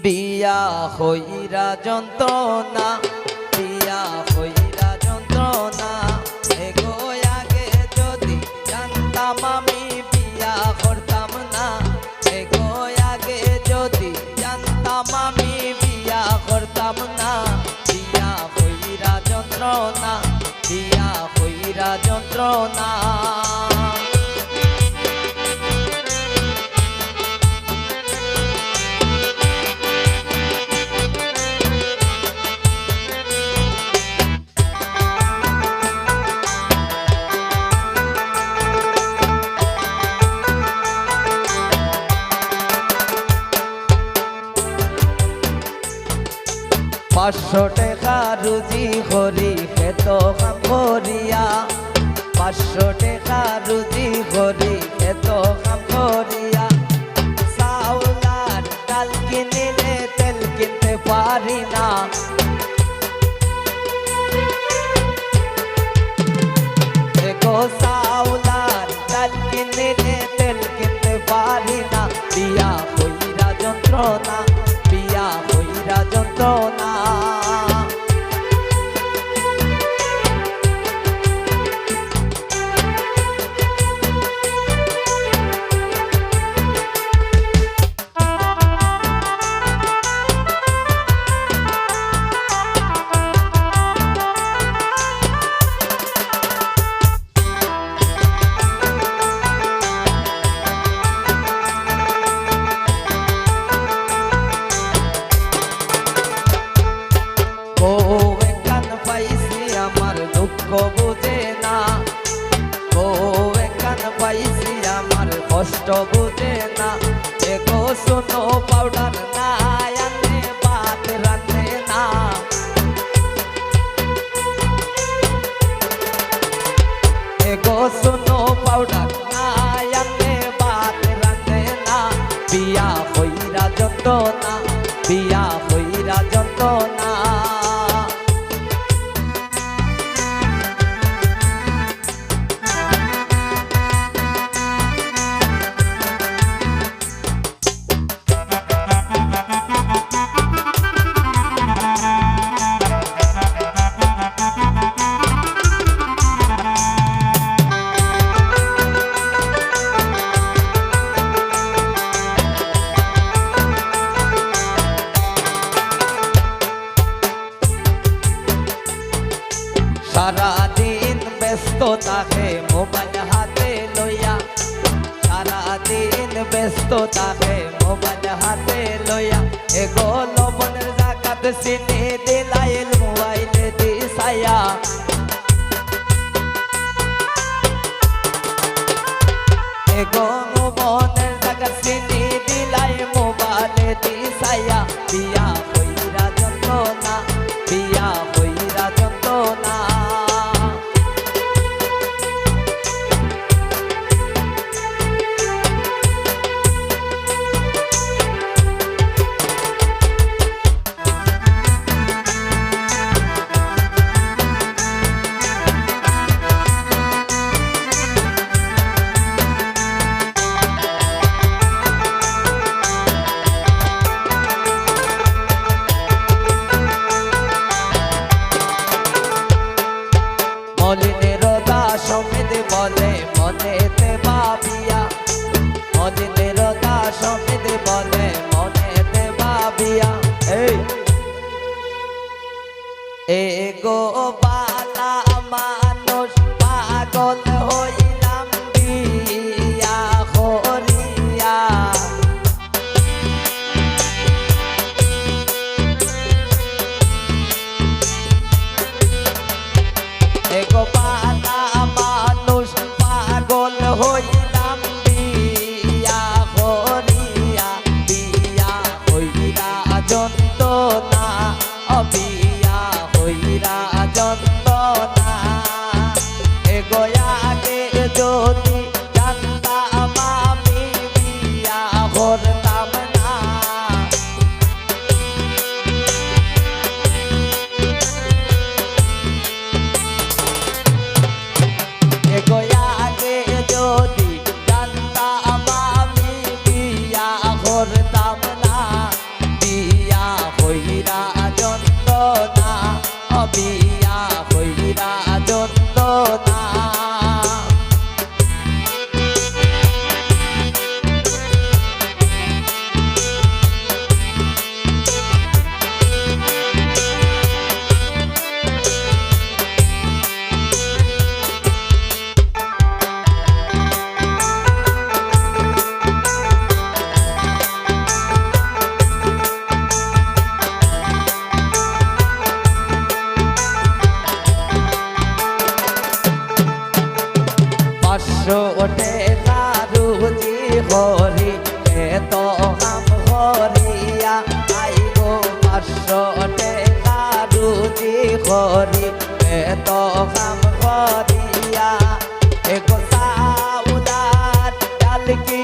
বিয়া হইরা যন্ত্রণা, বিয়া হইরা যন্ত্রণা, এগো আগে যদি জানতাম আমি বিয়া করতাম না, এগো আগে যদি জানতাম আমি বিয়া করতাম না। বিয়া হইরা যন্ত্রণা, বিয়া হইরা যন্ত্রণা। পাঁচশো টাকা রুজি করি খেত কাম করিয়া, পাঁচশো টাকা রুজি করি খেত কাম করিয়া, চাউল আর ডাল কিনিলে তেল কিনতে পারি না। এগো চাউল আর ডাল কিনিলে তেল কিনতে পারি না। বিয়া হইরা যন্ত্রণা, বিয়া হইরা যন্ত্রণা। বুঝে না, বউ এখান পাইছি আমার কষ্ট বুঝে না। এগো শোনো পাউডার না আনে ভাত রান্ধে না, এগো শোনো পাউডার না আনে ভাত রান্ধে না। বিয়া হইরা যন্ত্রণা, বিয়া হইরা যন্ত্রণা। সারাদিন ব্যস্ত থাকে মোবাইল হাতে লইয়া, সারাদিন ব্যস্ত থাকে মোবাইল হাতে লইয়া। এগো লবণের জাকাত চিনি দিলাইল মোবাইলে দিছায়া, এগো লবণের জাকাত চিনি দিলাই মোবাইলে দিছায়া। বিয়া হইরা যন্ত্রণা, বিয়া হইরা যন্ত্রণা। মলিনের দাস সমিত বলে মনেতে ভাবিয়া, মলিনের দাস সমিত বলে মনেতে ভাবিয়া। এগো বালা মানুষ পাগল হইলাম বিয়া করিয়া, এগো বালা মানুষ পাগল হইলাম বিয়া করিয়া। বিয়া হইরা যন্ত্রণা, বিয়া হইরা যন্ত্রণা। এগো আগে যদি জানতাম আমি বিয়া করতাম না, এগো আগে যদি টেকা রুজি হরি এত হাম হরিয়া আই গো 500 টেকা রুজি হরি এত হাম হরিয়া এগো সাউদার ডাল কি